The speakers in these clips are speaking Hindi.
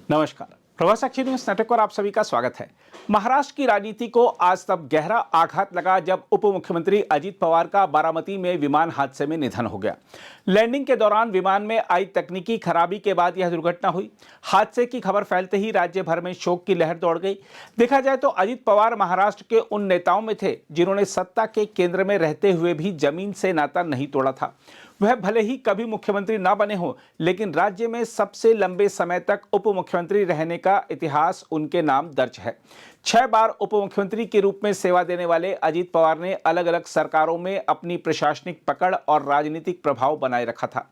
नमस्कार। प्रभास साक्षी न्यूज नेटवर्क पर आप सभी का स्वागत है। महाराष्ट्र की राजनीति को आज तब गहरा आघात लगा जब उप मुख्यमंत्री अजित पवार का बारामती में विमान हादसे में निधन हो गया। लैंडिंग के दौरान विमान में आई तकनीकी खराबी के बाद यह दुर्घटना हुई। हादसे की खबर फैलते ही राज्य भर में शोक की लहर दौड़ गई। देखा जाए तो अजित पवार महाराष्ट्र के उन नेताओं में थे जिन्होंने सत्ता के केंद्र में रहते हुए भी जमीन से नाता नहीं तोड़ा था। वह भले ही कभी मुख्यमंत्री ना बने हो, लेकिन राज्य में सबसे लंबे समय तक उप मुख्यमंत्री रहने का इतिहास उनके नाम दर्ज है। 6 बार उप मुख्यमंत्री के रूप में सेवा देने वाले अजित पवार ने अलग अलग सरकारों में अपनी प्रशासनिक पकड़ और राजनीतिक प्रभाव बनाए रखा था।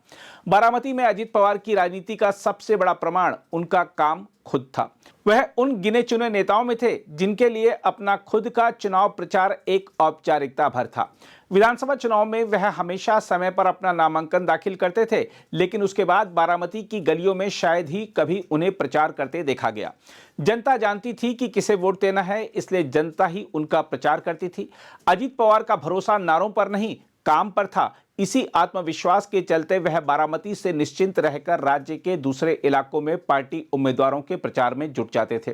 बारामती में अजित पवार की राजनीति का सबसे बड़ा प्रमाण उनका काम खुद था। वह उन गिने चुने नेताओं में थे जिनके लिए अपना खुद का चुनाव प्रचार एक औपचारिकता भर था। विधानसभा चुनाव में वह हमेशा समय पर अपना नामांकन दाखिल करते थे, लेकिन उसके बाद बारामती की गलियों में शायद ही कभी उन्हें प्रचार करते देखा गया। जनता जानती थी कि किसे वोट देना है, इसलिए जनता ही उनका प्रचार करती थी। अजित पवार का भरोसा नारों पर नहीं, काम पर था। इसी आत्मविश्वास के चलते वह बारामती से निश्चिंत रहकर राज्य के दूसरे इलाकों में पार्टी उम्मीदवारों के प्रचार में जुट जाते थे।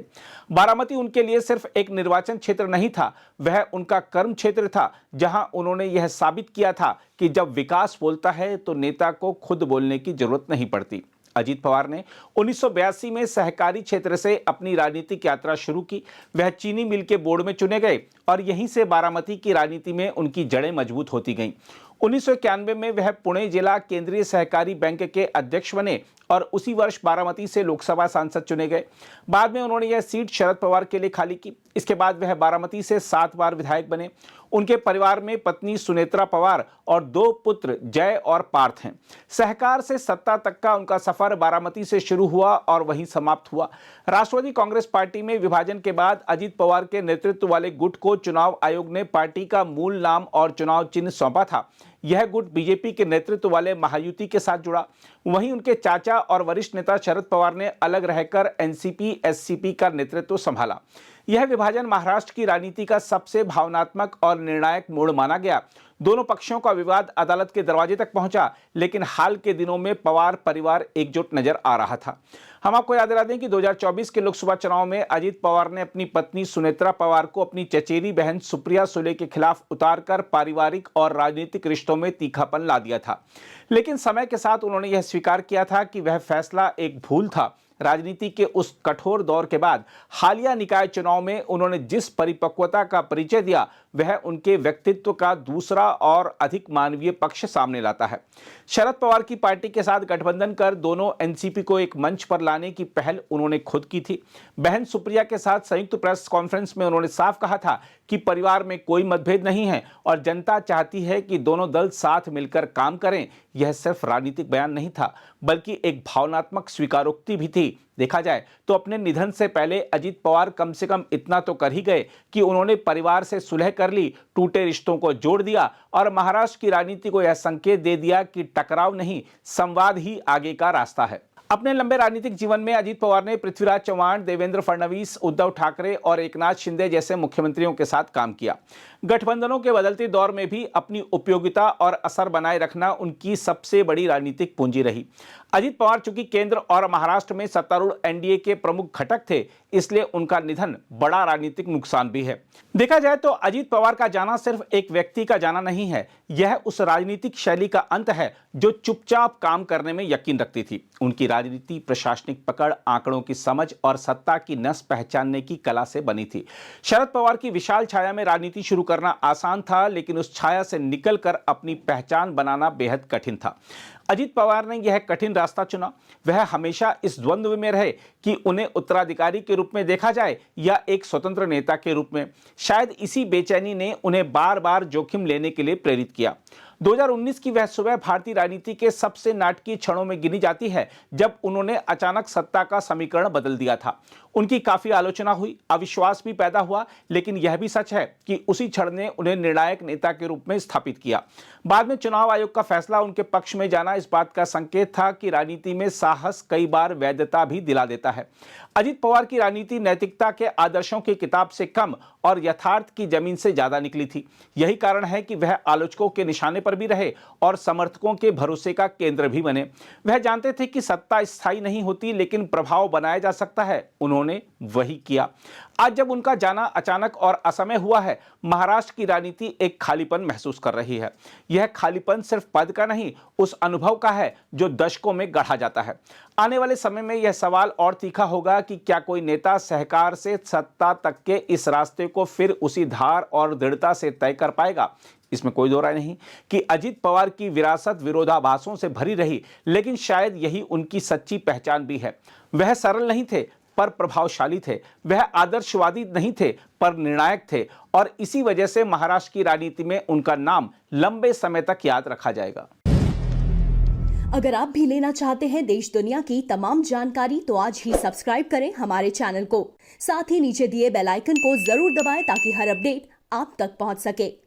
बारामती उनके लिए सिर्फ एक निर्वाचन क्षेत्र नहीं था, वह उनका कर्म क्षेत्र था, जहां उन्होंने यह साबित किया था कि जब विकास बोलता है तो नेता को खुद बोलने की जरूरत नहीं पड़ती। अजित पवार ने 1982 में सहकारी क्षेत्र से अपनी राजनीतिक यात्रा शुरू की। वह चीनी मिल के बोर्ड में चुने गए और यहीं से बारामती की राजनीति में उनकी जड़ें मजबूत होती गईं। 1991 में वह पुणे जिला केंद्रीय सहकारी बैंक के अध्यक्ष बने और उसी वर्ष बारामती से लोकसभा सांसद चुने गए। बाद में उन्होंने यह सीट शरद पवार के लिए खाली की। इसके बाद वह बारामती से 7 बार विधायक बने। उनके परिवार में पत्नी सुनेत्रा पवार और 2 पुत्र जय और पार्थ हैं। सहकार से सत्ता तक का उनका सफर बारामती से शुरू हुआ और वहीं समाप्त हुआ। राष्ट्रवादी कांग्रेस पार्टी में विभाजन के बाद अजित पवार के नेतृत्व वाले गुट को चुनाव आयोग ने पार्टी का मूल नाम और चुनाव चिन्ह सौंपा था। यह गुट बीजेपी के नेतृत्व वाले महायुति के साथ जुड़ा। वहीं उनके चाचा और वरिष्ठ नेता शरद पवार ने अलग रहकर एनसीपी एससीपी का नेतृत्व संभाला। यह विभाजन महाराष्ट्र की राजनीति का सबसे भावनात्मक और निर्णायक मोड़ माना गया। दोनों पक्षों का विवाद अदालत के दरवाजे तक पहुंचा, लेकिन हाल के दिनों में पवार परिवार एकजुट नजर आ रहा था। हम आपको याद दिला दें कि 2024 के लोकसभा चुनाव में अजित पवार ने अपनी पत्नी सुनेत्रा पवार को अपनी चचेरी बहन सुप्रिया सुले के खिलाफ उतारकर पारिवारिक और राजनीतिक रिश्तों में तीखापन ला दिया था। लेकिन समय के साथ उन्होंने यह स्वीकार किया था कि वह फैसला एक भूल था। राजनीति के उस कठोर दौर के बाद हालिया निकाय चुनाव में उन्होंने जिस परिपक्वता का परिचय दिया, वह उनके व्यक्तित्व का दूसरा और अधिक मानवीय पक्ष सामने लाता है। शरद पवार की पार्टी के साथ गठबंधन कर दोनों एनसीपी को एक मंच पर लाने की पहल उन्होंने खुद की थी। बहन सुप्रिया के साथ संयुक्त प्रेस कॉन्फ्रेंस में उन्होंने साफ कहा था कि परिवार में कोई मतभेद नहीं है और जनता चाहती है कि दोनों दल साथ मिलकर काम करें। यह सिर्फ राजनीतिक बयान नहीं था, बल्कि एक भावनात्मक स्वीकारोक्ति भी थी। देखा जाए तो अपने निधन से पहले अजित पवार कम से कम इतना तो कर ही गए कि उन्होंने परिवार से सुलह कर ली, टूटे रिश्तों को जोड़ दिया और महाराष्ट्र की राजनीति को यह संकेत दे दिया कि टकराव नहीं, संवाद ही आगे का रास्ता है। अपने लंबे राजनीतिक जीवन में अजित पवार ने पृथ्वीराज चव्हाण, देवेंद्र फडणवीस, उद्धव ठाकरे और एकनाथ शिंदे जैसे मुख्यमंत्रियों के साथ काम किया। गठबंधनों के बदलते दौर में भी अपनी उपयोगिता और असर बनाए रखना उनकी सबसे बड़ी राजनीतिक पूंजी रही। अजित पवार चूंकि केंद्र और महाराष्ट्र में सत्तारूढ़ एनडीए के प्रमुख घटक थे, इसलिए उनका निधन बड़ा राजनीतिक नुकसान भी है। देखा जाए तो अजित पवार का जाना सिर्फ एक व्यक्ति का जाना नहीं है, यह उस राजनीतिक शैली का अंत है जो चुपचाप काम करने में यकीन रखती थी। उनकी राजनीति प्रशासनिक पकड़, आंकड़ों की समझ और सत्ता की नस पहचानने की कला से बनी थी। शरद पवार की विशाल छाया में राजनीति शुरू करना आसान था, लेकिन उस छाया से निकलकर अपनी पहचान बनाना बेहद कठिन था। अजित पवार ने यह कठिन रास्ता चुना। वह हमेशा इस द्वंद्व में रहे कि उन्हें उत्तराधिकारी के रूप में देखा जाए या एक स्वतंत्र नेता के रूप में। शायद इसी बेचैनी ने उन्हें बार बार जोखिम लेने के लिए प्रेरित किया। 2019 की वह सुबह भारतीय राजनीति के सबसे नाटकीय क्षणों में गिनी जाती है, जब उन्होंने अचानक सत्ता का समीकरण बदल दिया था। उनकी काफी आलोचना हुई, अविश्वास भी पैदा हुआ, लेकिन यह भी सच है कि उसी क्षण ने उन्हें निर्णायक नेता के रूप में स्थापित किया। बाद में चुनाव आयोग का फैसला उनके पक्ष में जाना इस बात का संकेत था कि राजनीति में साहस कई बार वैधता भी दिला देता है। अजित पवार की राजनीति नैतिकता के आदर्शों की किताब से कम और यथार्थ की जमीन से ज्यादा निकली थी। यही कारण है कि वह आलोचकों के निशाने पर पर भी रहे और समर्थकों के भरोसे का केंद्र भी बने। वह जानते थे कि सत्ता स्थायी नहीं होती, लेकिन प्रभाव बनाया जा सकता है। उन्होंने वही किया। आज जब उनका जाना अचानक और असमय हुआ है, महाराष्ट्र की राजनीति एक खालीपन महसूस कर रही है। यह खालीपन सिर्फ पद का नहीं, उस अनुभव का है जो दशकों में गढ़ा जाता है। आने वाले समय में यह सवाल और तीखा होगा कि क्या कोई नेता सहकार से सत्ता तक के इस रास्ते को फिर उसी धार और दृढ़ता से तय कर पाएगा। इसमें कोई दो राय नहीं कि अजित पवार की विरासत विरोधाभासों से भरी रही, लेकिन शायद यही उनकी सच्ची पहचान भी है। वह सरल नहीं थे पर प्रभावशाली थे। वह आदर्शवादी नहीं थे पर निर्णायक थे, और इसी वजह से महाराष्ट्र की राजनीति में उनका नाम लंबे समय तक याद रखा जाएगा। अगर आप भी लेना चाहते हैं देश दुनिया की तमाम जानकारी, तो आज ही सब्सक्राइब करें हमारे चैनल को। साथ ही नीचे दिए बेल आइकन को जरूर दबाएं ताकि हर अपडेट आप तक पहुंच सके।